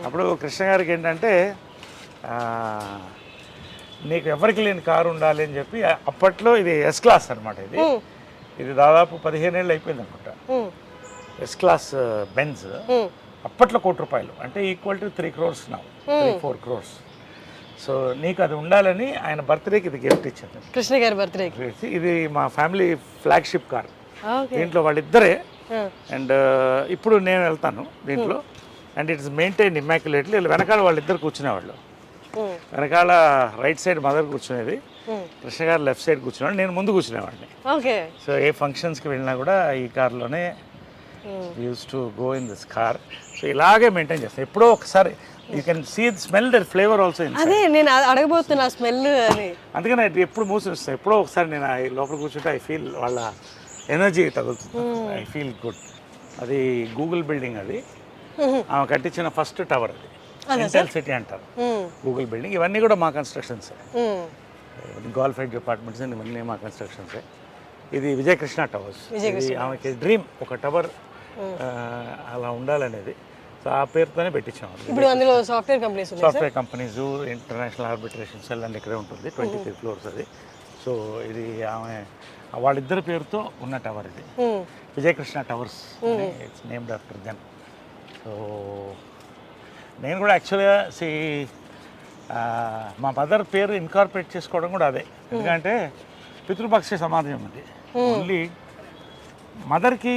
అప్పుడు కృష్ణ గారికి ఏంటంటే నీకు ఎవరికి లేని కారు ఉండాలి అని చెప్పి అప్పట్లో ఇది ఎస్ క్లాస్ అనమాట. ఇది దాదాపు 15 ఏళ్ళు అయిపోయింది అనుకుంటా. ఎస్ క్లాస్ బెంజ్ అప్పట్లో ₹1,00,00,000 అంటే equal to 3 crores now, 3-4 crores. So నీకు అది ఉండాలని ఆయన బర్త్డేకి ఇది గిఫ్ట్ ఇచ్చాను, కృష్ణ గారి బర్త్డేకి. ఇది మా ఫ్యామిలీ ఫ్లాగ్షిప్ కార్. దీంట్లో వాళ్ళిద్దరే. అండ్ ఇప్పుడు నేను వెళ్తాను దీంట్లో. And it's maintain immaculately. వెనకాల వాళ్ళిద్దరు కూర్చునేవాళ్ళు. వెనకాల రైట్ సైడ్ మదర్ కూర్చునేది, కృష్ణ గారు లెఫ్ట్ సైడ్ కూర్చునేవాడు, నేను ముందు కూర్చునేవాడిని. సో ఏ ఫంక్షన్స్కి వెళ్ళినా కూడా ఈ కార్లోనే use to go in this car. So ఇలాగే మెయింటైన్ చేస్తాను. ఎప్పుడో ఒకసారి you can see the smell, that flavour also. అదే నేను అడగబోతున్నా స్మెల్ అని. అందుకని ఎప్పుడు మూసిస్తాను. ఎప్పుడో ఒకసారి నేను లోపల కూర్చుంటే ఐ ఫీల్ వాళ్ళ ఎనర్జీ తగులుతుంది. I feel good. అది గూగుల్ బిల్డింగ్, అది ఆమె కట్టించిన ఫస్ట్ టవర్. అది ఇంటెల్ సిటీ అంటారు గూగుల్ బిల్డింగ్. ఇవన్నీ కూడా మా కన్స్ట్రక్షన్సే. గోల్ఫ్ ఎడ్జ్ అపార్ట్మెంట్స్ ఇవన్నీ మా కన్స్ట్రక్షన్సే. ఇది విజయకృష్ణ టవర్స్. ఇది ఆమెకి డ్రీమ్, ఒక టవర్ అలా ఉండాలనేది. సో ఆ పేరుతోనే పెట్టించాము. ఇప్పుడు అందులో software companies, international arbitration cell and ఇక్కడే ఉంటుంది. 23 floors అది. సో ఇది ఆమె వాళ్ళిద్దరి పేరుతో ఉన్న టవర్. ఇది Vijayakrishna towers, it's named after them. So నేను కూడా యాక్చువల్గా మా మదర్ పేరు ఇన్కార్పొరేట్ చేసుకోవడం కూడా అదే. ఎందుకంటే పితృపక్ష సమాజం అది. ఓన్లీ మదర్కి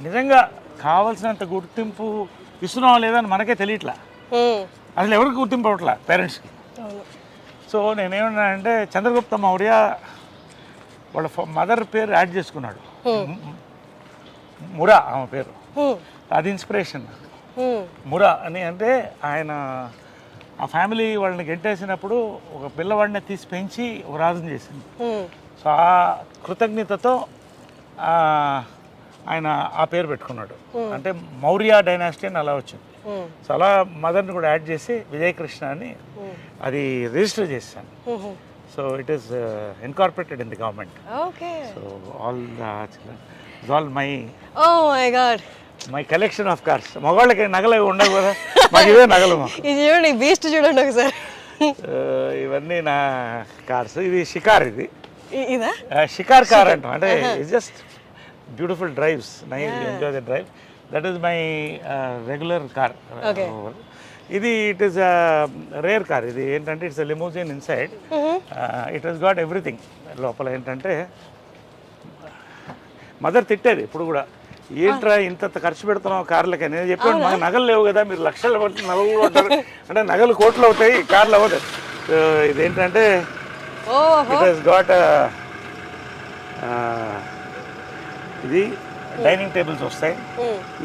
నిజంగా కావాల్సినంత గుర్తింపు ఇస్తున్నావా లేదని మనకే తెలియట్లా. అసలు ఎవరికి గుర్తింపు అవ్వట్లా పేరెంట్స్కి. సో నేనేమన్నానంటే చంద్రగుప్త మౌర్య వాళ్ళ మదర్ పేరు యాడ్ చేసుకున్నాడు, మురా ఆమె పేరు. అది ఇన్స్పిరేషన్ మురా అని. అంటే ఆయన ఆ ఫ్యామిలీ వాళ్ళని గెంటేసినప్పుడు ఒక పిల్లవాడిని తీసి పెంచి ఒక రాజుని చేసింది. సో ఆ కృతజ్ఞతతో ఆయన ఆ పేరు పెట్టుకున్నాడు. అంటే మౌర్య డైనాసిటీ అని అలా వచ్చింది. సో అలా మదర్ని కూడా యాడ్ చేసి విజయకృష్ణ అని అది రిజిస్టర్ చేశాను. So it is incorporated in the government. So all my collection of cars. మగవాళ్ళకి నగలు ఉండవు కదా, మాకు ఇవే నగలు. చూడండి బీస్ట్, చూడండి ఒకసారి. ఇవన్నీ నా కార్స్. ఇది షికార్, ఇది షికార్ కార్ అంటాం. అంటే it's just beautiful drives, nice, enjoy the drive. That is my regular car. ఇది ఇట్ ఈస్ రేర్ కార్. ఇది ఏంటంటే it's limousine inside. It has got everything. లోపల ఏంటంటే మదర్ తిట్టేది ఇప్పుడు కూడా, ఏంట్రా ఇంత ఖర్చు పెడుతున్నావు కార్లకి. నేను చెప్పాను మాకు నగలు లేవు కదా, మీరు లక్షలు పట్టి నగలు కొట్టారు అంటే నగలు కోట్లు అవుతాయి, కార్లు అవ్వదు. ఇదేంటంటే ఇట్ హస్ గాట్ ఇది డైనింగ్ టేబుల్స్ వస్తాయి.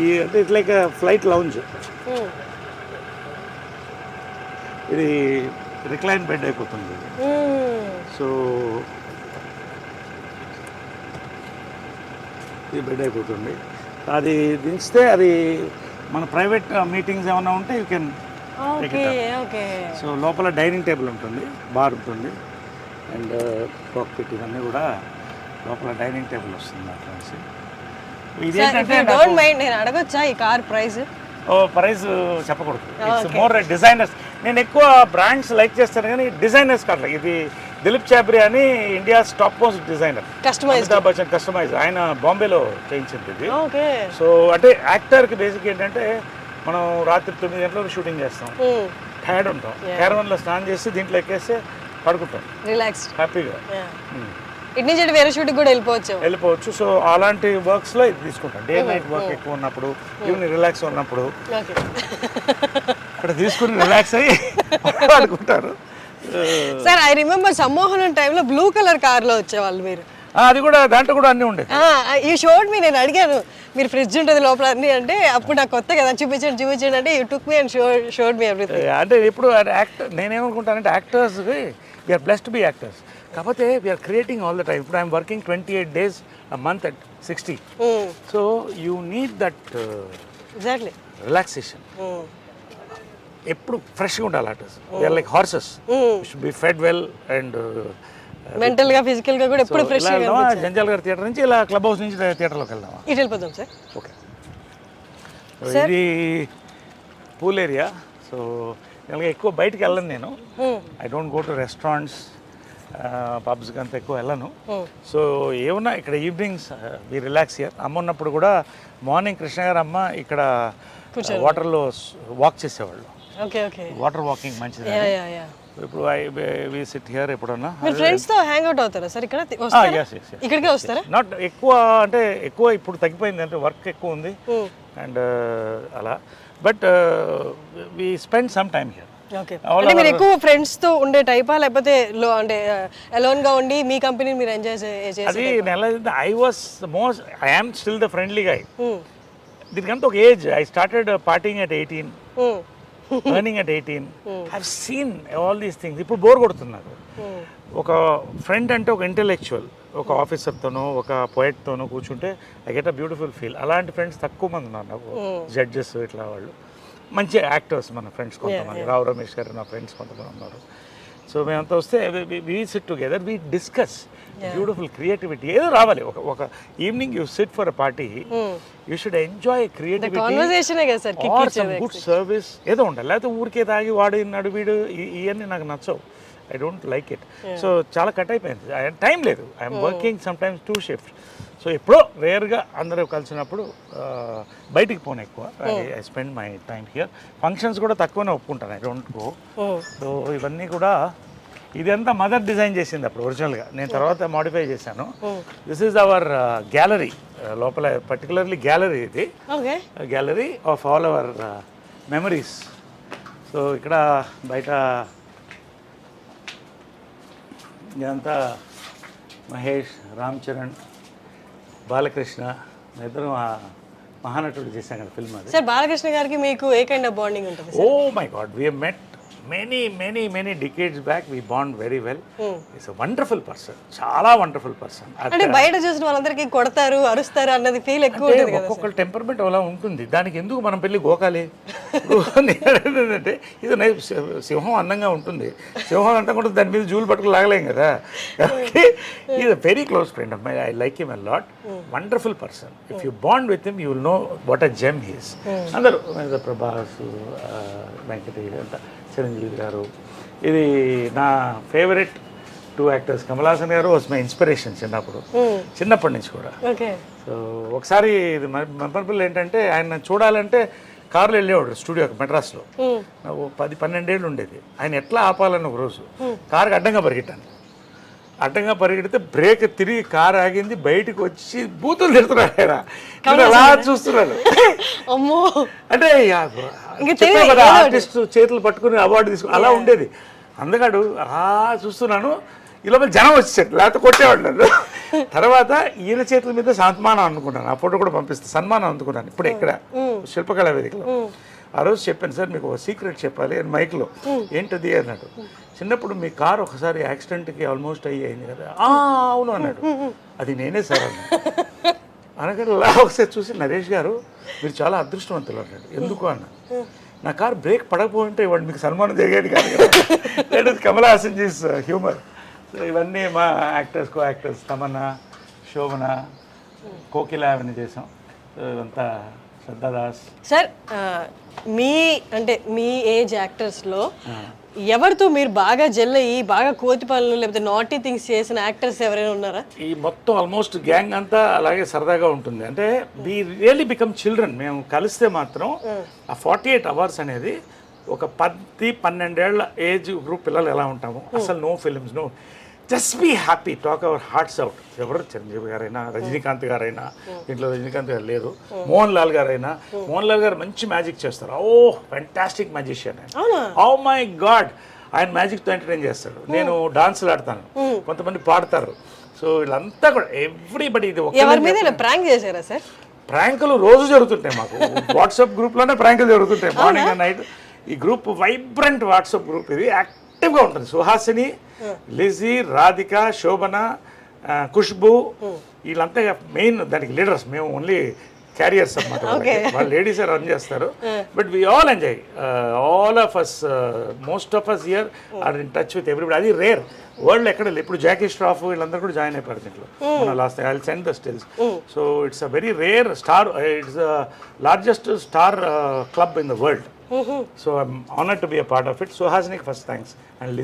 ఈ అంటే ఇట్స్ లైక్ ఫ్లైట్ లౌంజ్. ఇది రిక్లైన్ బెడ్ అయిపోతుంది. సో ఇది బెడ్ అయిపోతుంది. అది దించితే అది మన ప్రైవేట్ మీటింగ్స్ ఏమైనా ఉంటే యూ కెన్. సో లోపల డైనింగ్ టేబుల్ ఉంటుంది, బార్ ఉంటుంది, అండ్ కాక్పిట్ ఇవన్నీ కూడా లోపల డైనింగ్ టేబుల్ వస్తుంది. అట్లా ఇదేంటంటే నేను అడగొచ్చా ఈ కార్ ప్రైస్? ప్రైస్ చెప్పకూడదు. It's more designers. నేను ఎక్కువ బ్రాండ్స్ లైక్ చేస్తాను కానీ డిజైనర్స్ కాదు. ఇది దిలీప్ చాబ్రి అని India's top most designer, Amitabh Bachchan customize. ఆయన బాంబేలో చేయించింది ఇది. సో అంటే యాక్టర్కి బేసిక్ ఏంటంటే మనం రాత్రి 9 గంటలకు షూటింగ్ చేస్తాం, టైర్డ్ ఉంటాం, క్యారవన్లో స్నానం చేసి దీంట్లో ఎక్కేస్తే పడుకుంటాం రిలాక్స్ హ్యాపీగా. ఇటు నుంచి వేరే షూటింగ్ కూడా వెళ్ళిపోవచ్చు. సో అలాంటి వర్క్స్లో ఇది తీసుకుంటాం. డే నైట్ వర్క్ ఎక్కువ ఉన్నప్పుడు, ఈవినింగ్ రిలాక్స్ ఉన్నప్పుడు అక్కడ తీసుకుని రిలాక్స్ అయ్యి పడుకుంటారు. సార్ ఐ రిమెంబర్ సమ్మోహనం టైంలో బ్లూ కలర్ కార్లో వచ్చేవాళ్ళు మీరు. అది కూడా దాంట్లో కూడా అన్నీ ఉండేది. ఈ షోడ్ మీ నేను అడిగాను మీరు ఫ్రిడ్జ్ ఉంటుంది లోపల అన్ని అంటే, అప్పుడు నాకు కొత్త కదా చూపించండి అంటే you took me and showed me everything. అంటే ఇప్పుడు యాక్టర్ నేనేమనుకుంటానంటే actors we're blessed to be actors. కాకపోతే we're creating all the time. ఇప్పుడు I'm working 28 days a month at 60. So you need that relaxation. ఎప్పుడు ఫ్రెష్గా ఉండాలి artist. We're like horses, should be fed well and mental గా physical గా కూడా ఎప్పుడు fresh గా. జంజాల్ గారి థియేటర్ నుంచి ఇలా క్లబ్ హౌస్ నుంచి థియేటర్లోకి వెళ్దామా? ఇటు వెళ్ళిపోదాం సార్. ఓకే. ఇది పూల్ ఏరియా. సో ఎక్కువ బయటికి వెళ్ళను నేను. I don't go to restaurants, పబ్స్కి అంత ఎక్కువ వెళ్ళను. సో ఏమన్నా ఇక్కడ ఈవినింగ్స్ వి రిలాక్స్ హియర్. అమ్మ ఉన్నప్పుడు కూడా మార్నింగ్ కృష్ణ గారు అమ్మ ఇక్కడ వాటర్లో వాక్ చేసేవాళ్ళు. వాటర్ వాకింగ్ మంచిది. ఇప్పుడు వి సిట్ హియర్ ఎప్పుడన్నా. మీరు ఫ్రెండ్స్ తో హ్యాంగ్ అవుట్ అవుతారా సార్ ఇక్కడ? ఇక్కడికే వస్తారా? నాట్ ఎక్కువ, అంటే ఎక్కువ ఇప్పుడు తగ్గిపోయింది, అంటే వర్క్ ఎక్కువ ఉంది అండ్ అలా. But we spend some time here. అంటే మీరు ఎక్కువ ఫ్రెండ్స్ తో ఉండే టైపా, లేకపోతే అంటే అలోన్ గా ఉండి మీ కంపెనీని మీరు ఎంజాయ్ చేసే? అది I was most, I am still the friendly guy. దీనికంతా ఒక age. I started partying at 18, earning at 18. I've seen all these things. ఇప్పుడు బోర్ కొడుతున్నారు. ఒక ఫ్రెండ్ అంటే ఒక ఇంటెలెక్చువల్, ఒక ఆఫీసర్తోనో ఒక పోయెట్తోనో కూర్చుంటే I get a beautiful feel. అలాంటి ఫ్రెండ్స్ తక్కువ మంది ఉన్నారు నాకు. జడ్జెస్ ఇట్లా వాళ్ళు మంచి యాక్టర్స్ మన ఫ్రెండ్స్ కొంతమంది. రావు రమేష్ గారు నా ఫ్రెండ్స్ కొంతమంది ఉన్నారు. సో మేమంతా వస్తే we sit together, we discuss beautiful creativity. ఏదో రావాలి. ఒక evening you sit for a party, you should enjoy creativity or some good service ఏదో ఉండాలి. లేకపోతే ఊరికే తాగి వాడు ఇన్నాడు వీడు ఇవన్నీ నాకు నచ్చవు. I don't like it. So చాలా కట్ అయిపోయింది, టైం లేదు. I'm working some times 2 shift. So ఎప్పుడో రేర్గా అందరూ కలిసినప్పుడు బయటికి పోను ఎక్కువ. I spend my time here. Functions కూడా తక్కువనే ఒప్పుకుంటాను, ఐ డోంట్ గో. సో ఇవన్నీ కూడా ఇదంతా మదర్ డిజైన్ చేసింది అప్పుడు ఒరిజినల్గా. నేను తర్వాత మాడిఫై చేశాను. This is our gallery. లోపల పర్టికులర్లీ గ్యాలరీ ఇది, gallery of all our memories. So ఇక్కడ బయట ఇదంతా మహేష్, రామ్ చరణ్, బాలకృష్ణ, ఇద్దరు మహానటుడు చేశాం కదా ఫిల్మ్. అది సార్ బాలకృష్ణ గారికి మీకు ఏ కైండ్ ఆఫ్ బాండింగ్ ఉంటుంది? Oh my god, we have met many decades back. We bond very well. He's a wonderful person, చాలా వండర్ఫుల్ పర్సన్. అంటే బయట చూసిన వాళ్ళందరికీ కొడతారు, అరుస్తారు అన్నది ఫీల్ ఎక్కువ ఉంటుంది కదా. ఒక్కొక్కరు టెంపర్మెంట్ అలా ఉంటుంది. దానికి ఎందుకు మనం పెళ్ళి గోకాలి? అంటే ఇది సింహం అందంగా ఉంటుంది, సింహం అంతా కూడా దాని మీద జూలు పట్టుకుని లాగలేం కదా. Is a very close friend of my. I like him a lot. Wonderful person. If you bond with him you will know what a gem he is. అందరూ ప్రభాస్, వెంకటేష్ అంతా, చిరంజీవి గారు. ఇది నా ఫేవరెట్ 2 యాక్టర్స్. కమల్ హాసన్ గారు వాజ్ మై ఇన్స్పిరేషన్ చిన్నప్పటి నుంచి కూడా. So ఒకసారి ఇది మెమరబుల్ ఏంటంటే, ఆయన చూడాలంటే కారులో వెళ్ళేవాడు స్టూడియోకి మెడ్రాస్లో. 10-12 ఏళ్ళు ఉండేది. ఆయన ఎట్లా ఆపాలని ఒక రోజు కారుకి అడ్డంగా పరిగెట్టాను. అడ్డంగా పరిగెడితే బ్రేక్ తిరిగి కారు ఆగింది. బయటకు వచ్చి బూతులు తిడుతున్నాడు ఆయన. అలా చూస్తున్నాడు. అంటే ఆర్టిస్ట్ చేతులు పట్టుకుని అవార్డు తీసుకుని అలా ఉండేది. అందగాడు అలా చూస్తున్నాను. ఈ లోపల జనం వచ్చేసాడు, లేకపోతే కొట్టేవాడు నన్ను. తర్వాత ఈయన చేతుల మీద సన్మానం అనుకున్నాను. ఆ ఫోటో కూడా పంపిస్తాను. సన్మానం అందుకున్నాను ఇప్పుడే ఇక్కడ శిల్పకళా వేదికలో. ఆ రోజు చెప్పాను, సార్ మీకు ఒక సీక్రెట్ చెప్పాలి అని మైక్లో. ఏంటది అన్నాడు. చిన్నప్పుడు మీ కారు ఒకసారి యాక్సిడెంట్కి ఆల్మోస్ట్ అయింది కదా. అవును అన్నాడు. అది నేనే సార్ అన్నాడు. అనగానే ఒకసారి చూసి, నరేష్ గారు మీరు చాలా అదృష్టవంతులు అన్నాడు. ఎందుకు అన్నా. నా కారు బ్రేక్ పడకపోతే వాడు మీకు సన్మానం జరిగేది కాదు కదా. That is Kamal Haasan Gs humour. So ఇవన్నీ మా యాక్టర్స్, కో యాక్టర్స్ తమన్నా, శోభన, కోకిల అవన్నీ చేసాం. సో ఇదంతా శ్రద్ధాదాస్. సార్ మీ ఏజ్ యాక్టర్స్లో ఎవరితో మీరు బాగా జెల్ అయ్యి బాగా కోతి పనులు లేకపోతే నాటీ థింగ్స్ చేసిన యాక్టర్స్ ఎవరైనా ఉన్నారా? ఈ మొత్తం ఆల్మోస్ట్ గ్యాంగ్ అంతా అలాగే సరదాగా ఉంటుంది. అంటే వి రియల్లీ బికమ్ చిల్డ్రన్. మేము కలిస్తే మాత్రం ఆ 48 అవర్స్ అనేది ఒక 10-12 ఏళ్ల ఏజ్ గ్రూప్ పిల్లలు ఎలా ఉంటాము. అసలు no films, no, just be happy, talk our hearts out. ఎవరు చిరంజీవి గారైనా, రజనీకాంత్ గారైనా, దీంట్లో రజనీకాంత్ గారు లేరు, మోహన్ లాల్ గారైనా. మోహన్ లాల్ గారు మంచి మ్యాజిక్ చేస్తారు. Oh fantastic magician. Oh my god, ఆయన మ్యాజిక్తో ఎంటర్టైన్ చేస్తాడు. నేను డాన్సులు ఆడతాను, కొంతమంది పాడతారు. సో వీళ్ళంతా కూడా ఎవ్రీబడి. ఇది ప్రాంక్ చేశారా సార్? ప్రాంకులు రోజు జరుగుతుంటాయి మాకు. వాట్సాప్ గ్రూప్లోనే ప్రాంకులు జరుగుతుంటాయి మార్నింగ్ అండ్ నైట్. ఈ గ్రూప్ వైబ్రెంట్ వాట్సాప్ గ్రూప్. ఇది యాక్టివ్గా ఉంటుంది. సుహాసిని, లిజీ, రాధిక, శోభన, ఖుష్బు, వీళ్ళంతా మెయిన్ దానికి లీడర్స్. మేము ఓన్లీ క్యారియర్స్ అన్నమాట. వాళ్ళు లేడీసే రన్ చేస్తారు. But we all enjoy. All of us, most of us here are in touch with everybody. అది రేర్ వరల్డ్ ఎక్కడ లేదు. ఇప్పుడు జాకీ ష్రాఫ్ వీళ్ళందరూ కూడా జాయిన్ అయిపోయారు దీంట్లో. మన last I will send the stills. So it's a very rare star. It's the largest star club in the world. So I'm honoured to be a part of it. సుహాసినికి first thanks and